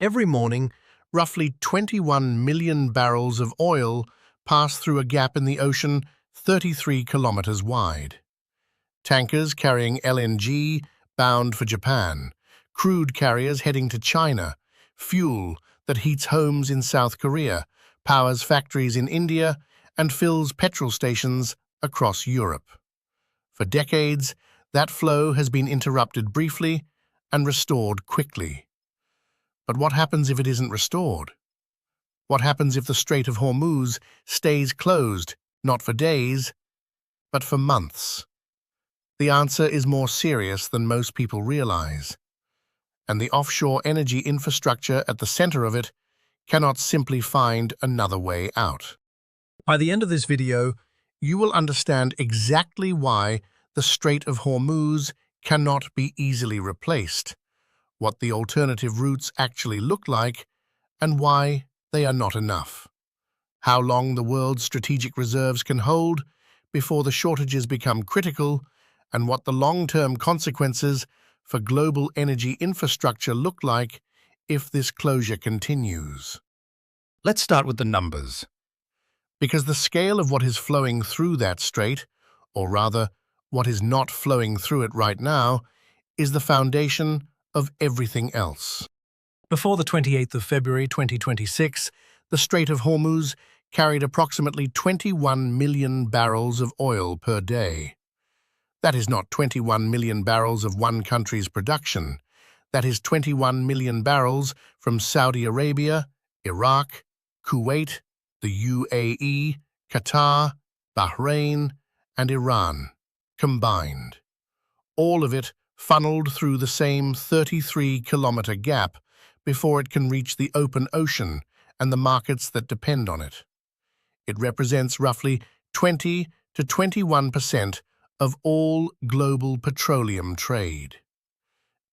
Every morning, roughly 21 million barrels of oil pass through a gap in the ocean 33 kilometers wide. Tankers carrying LNG bound for Japan, crude carriers heading to China, fuel that heats homes in South Korea, powers factories in India, and fills petrol stations across Europe. For decades, that flow has been interrupted briefly and restored quickly. But what happens if it isn't restored? What happens if the Strait of Hormuz stays closed, not for days, but for months? The answer is more serious than most people realize, and the offshore energy infrastructure at the center of it cannot simply find another way out. By the end of this video, you will understand exactly why the Strait of Hormuz cannot be easily replaced, what the alternative routes actually look like, and why they are not enough. How long the world's strategic reserves can hold before the shortages become critical, and what the long-term consequences for global energy infrastructure look like if this closure continues. Let's start with the numbers. Because the scale of what is flowing through that strait, or rather, what is not flowing through it right now, is the foundation of everything else. Before the 28th of February 2026, the Strait of Hormuz carried approximately 21 million barrels of oil per day. That is not 21 million barrels of one country's production. That is 21 million barrels from Saudi Arabia, Iraq, Kuwait, the UAE, Qatar, Bahrain, and Iran combined. All of it funneled through the same 33-kilometer gap before it can reach the open ocean and the markets that depend on it. It represents roughly 20 to 21% of all global petroleum trade.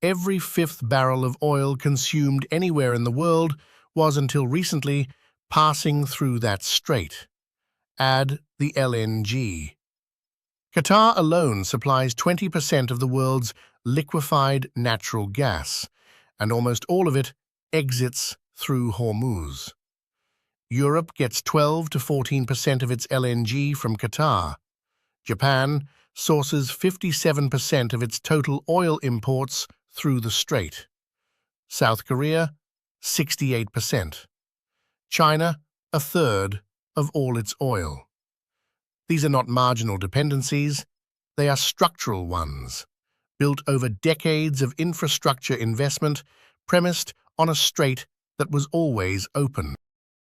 Every fifth barrel of oil consumed anywhere in the world was, until recently, passing through that strait. Add the LNG. Qatar alone supplies 20% of the world's liquefied natural gas, and almost all of it exits through Hormuz. Europe gets 12 to 14% of its LNG from Qatar. Japan sources 57% of its total oil imports through the strait. South Korea, 68%. China, a third of all its oil. These are not marginal dependencies, they are structural ones, built over decades of infrastructure investment premised on a strait that was always open.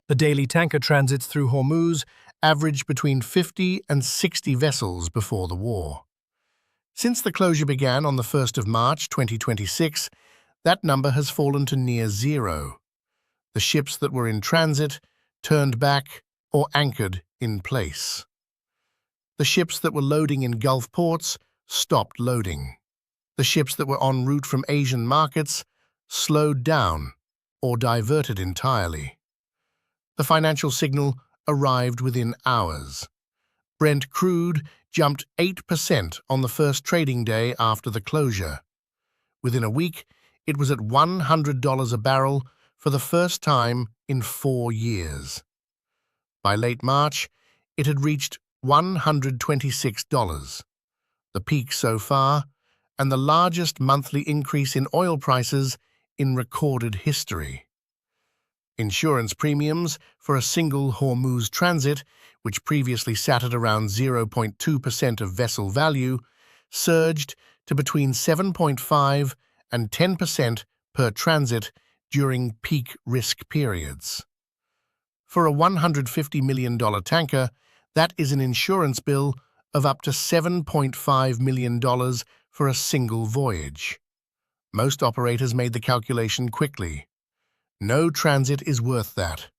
The daily tanker transits through Hormuz averaged between 50 and 60 vessels before the war. Since the closure began on the 1st of March 2026, that number has fallen to near zero. The ships that were in transit turned back or anchored in place. The ships that were loading in Gulf ports stopped loading. The ships that were en route from Asian markets slowed down or diverted entirely. The financial signal arrived within hours. Brent crude jumped 8% on the first trading day after the closure. Within a week, it was at $100 a barrel for the first time in 4 years. By late March, it had reached $126, the peak so far, and the largest monthly increase in oil prices in recorded history. Insurance premiums for a single Hormuz transit, which previously sat at around 0.2% of vessel value, surged to between 7.5 and 10% per transit during peak risk periods. For a $150 million tanker, that is an insurance bill of up to $7.5 million for a single voyage. Most operators made the calculation quickly. No transit is worth that.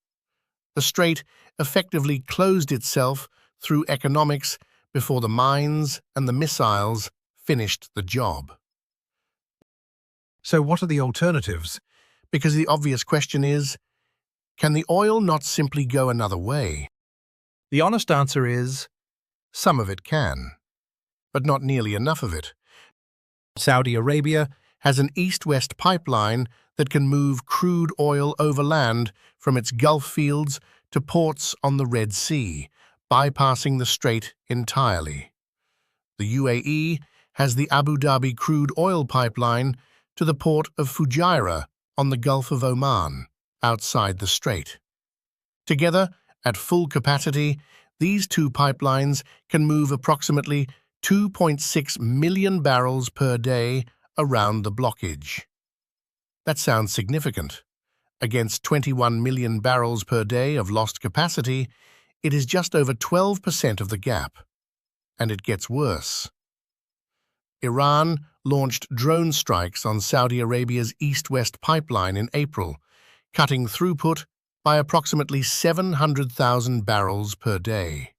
The strait effectively closed itself through economics before the mines and the missiles finished the job. So what are the alternatives? Because the obvious question is, can the oil not simply go another way? The honest answer is, some of it can, but not nearly enough of it. Saudi Arabia has an east-west pipeline that can move crude oil overland from its Gulf fields to ports on the Red Sea, bypassing the strait entirely. The UAE has the Abu Dhabi crude oil pipeline to the port of Fujairah on the Gulf of Oman, outside the strait. Together, at full capacity, these two pipelines can move approximately 2.6 million barrels per day around the blockage. That sounds significant. Against 21 million barrels per day of lost capacity, it is just over 12% of the gap. And it gets worse. Iran launched drone strikes on Saudi Arabia's east-west pipeline in April, cutting throughput by approximately 700,000 barrels per day.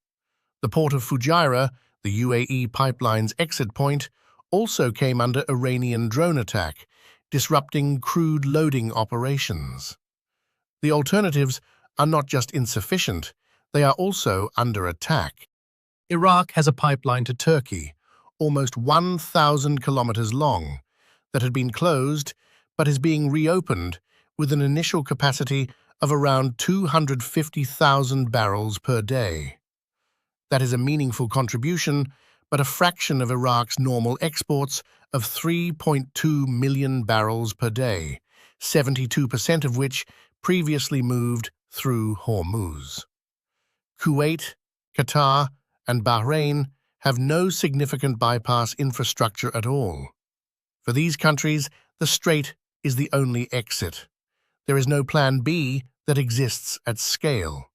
The port of Fujairah, the UAE pipeline's exit point, also came under Iranian drone attack, disrupting crude loading operations. The alternatives are not just insufficient, they are also under attack. Iraq has a pipeline to Turkey, almost 1,000 kilometers long, that had been closed but is being reopened with an initial capacity of around 250,000 barrels per day. That is a meaningful contribution, but a fraction of Iraq's normal exports of 3.2 million barrels per day, 72% of which previously moved through Hormuz. Kuwait, Qatar, and Bahrain have no significant bypass infrastructure at all. For these countries, the strait is the only exit. There is no plan B that exists at scale.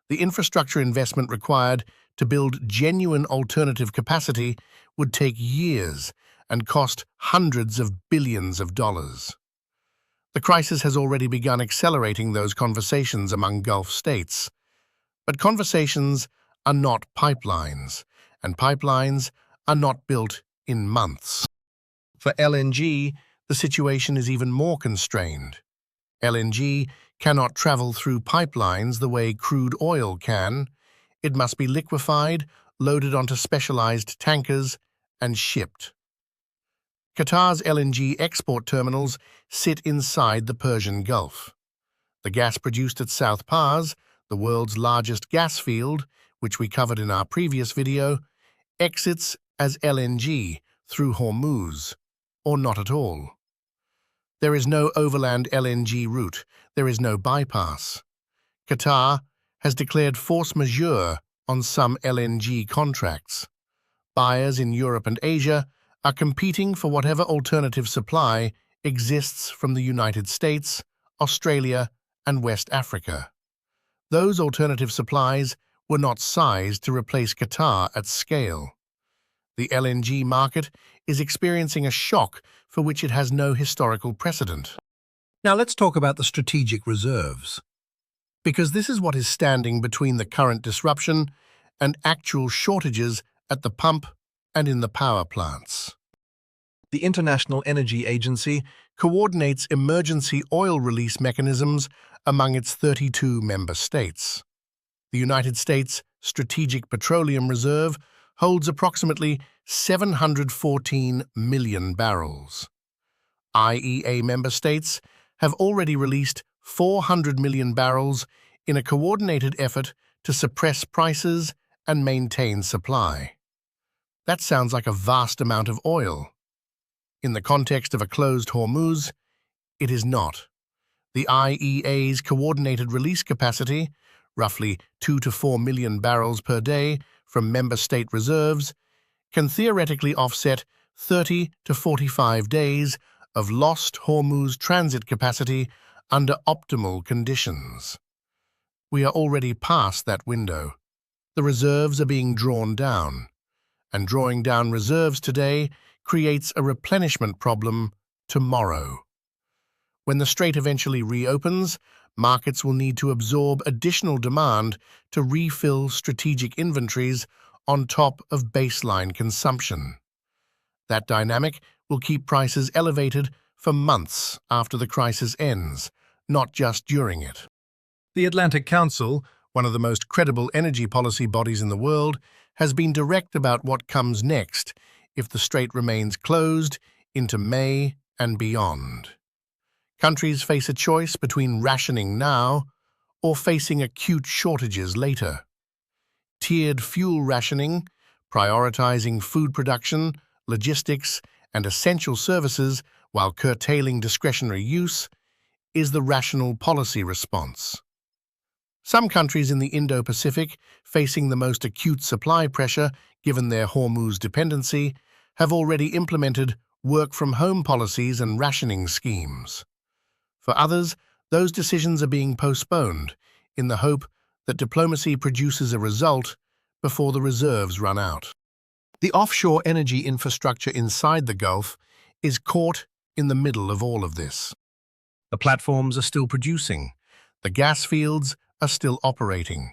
The infrastructure investment required to build genuine alternative capacity would take years and cost hundreds of billions of dollars. The crisis has already begun accelerating those conversations among Gulf states. But conversations are not pipelines, and pipelines are not built in months. For LNG, the situation is even more constrained. LNG cannot travel through pipelines the way crude oil can. It must be liquefied, loaded onto specialized tankers, and shipped. Qatar's LNG export terminals sit inside the Persian Gulf. The gas produced at South Pars, the world's largest gas field, which we covered in our previous video, exits as LNG through Hormuz, or not at all. There is no overland LNG route, there is no bypass. Qatar has declared force majeure on some LNG contracts. Buyers in Europe and Asia are competing for whatever alternative supply exists from the United States, Australia, and West Africa. Those alternative supplies were not sized to replace Qatar at scale. The LNG market is experiencing a shock for which it has no historical precedent. Now let's talk about the strategic reserves, because this is what is standing between the current disruption and actual shortages at the pump and in the power plants. The International Energy Agency coordinates emergency oil release mechanisms among its 32 member states. The United States Strategic Petroleum Reserve holds approximately 714 million barrels. IEA member states have already released 400 million barrels in a coordinated effort to suppress prices and maintain supply. That sounds like a vast amount of oil. In the context of a closed Hormuz, it is not. The IEA's coordinated release capacity, roughly 2 to 4 million barrels per day from member state reserves, can theoretically offset 30 to 45 days of lost Hormuz transit capacity under optimal conditions. We are already past that window. The reserves are being drawn down, and drawing down reserves today creates a replenishment problem tomorrow. When the strait eventually reopens, markets will need to absorb additional demand to refill strategic inventories on top of baseline consumption. That dynamic will keep prices elevated for months after the crisis ends, not just during it. The Atlantic Council, one of the most credible energy policy bodies in the world, has been direct about what comes next if the strait remains closed into May and beyond. Countries face a choice between rationing now or facing acute shortages later. Tiered fuel rationing, prioritizing food production, logistics, and essential services while curtailing discretionary use, is the rational policy response. Some countries in the Indo-Pacific, facing the most acute supply pressure given their Hormuz dependency, have already implemented work-from-home policies and rationing schemes. For others, those decisions are being postponed in the hope that diplomacy produces a result before the reserves run out. The offshore energy infrastructure inside the Gulf is caught in the middle of all of this. The platforms are still producing. The gas fields are still operating.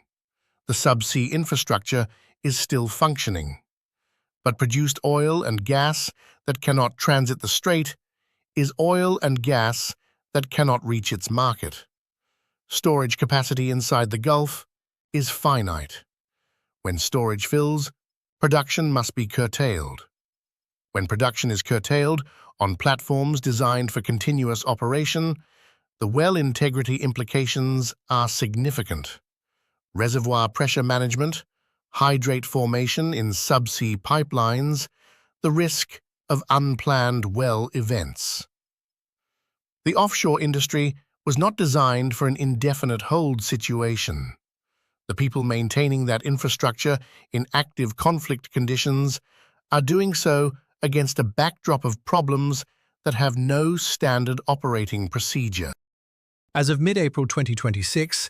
The subsea infrastructure is still functioning. But produced oil and gas that cannot transit the strait is oil and gas that cannot reach its market. Storage capacity inside the Gulf is finite. When storage fills, production must be curtailed. When production is curtailed on platforms designed for continuous operation, the well integrity implications are significant. Reservoir pressure management, hydrate formation in subsea pipelines, the risk of unplanned well events. The offshore industry was not designed for an indefinite hold situation. The people maintaining that infrastructure in active conflict conditions are doing so against a backdrop of problems that have no standard operating procedure. As of mid-April 2026,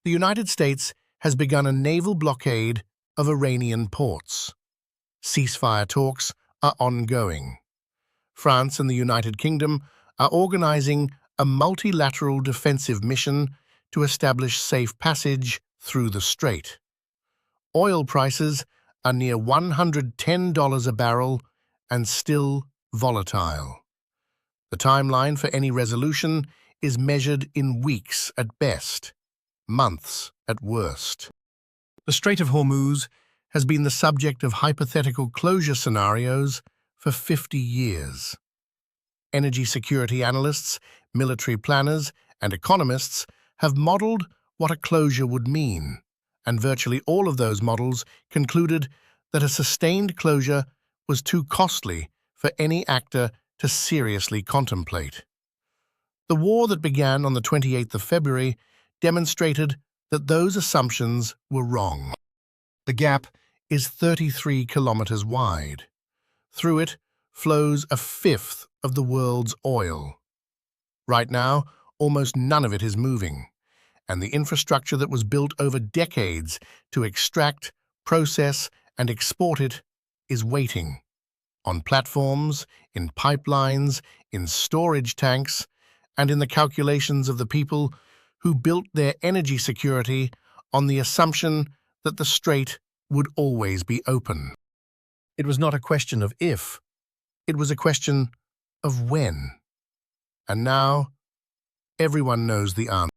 the United States has begun a naval blockade of Iranian ports. Ceasefire talks are ongoing. France and the United Kingdom are organizing a multilateral defensive mission to establish safe passage through the strait. Oil prices are near $110 a barrel and still volatile. The timeline for any resolution is measured in weeks at best, months at worst. The Strait of Hormuz has been the subject of hypothetical closure scenarios for 50 years. Energy security analysts, military planners, and economists have modeled what a closure would mean, and virtually all of those models concluded that a sustained closure was too costly for any actor to seriously contemplate. The war that began on the 28th of February demonstrated that those assumptions were wrong. The gap is 33 kilometers wide. Through it flows a fifth of the world's oil. Right now, almost none of it is moving, and the infrastructure that was built over decades to extract, process, and export it is waiting. On platforms, in pipelines, in storage tanks, and in the calculations of the people who built their energy security on the assumption that the strait would always be open. It was not a question of if, it was a question of when. And now, everyone knows the answer.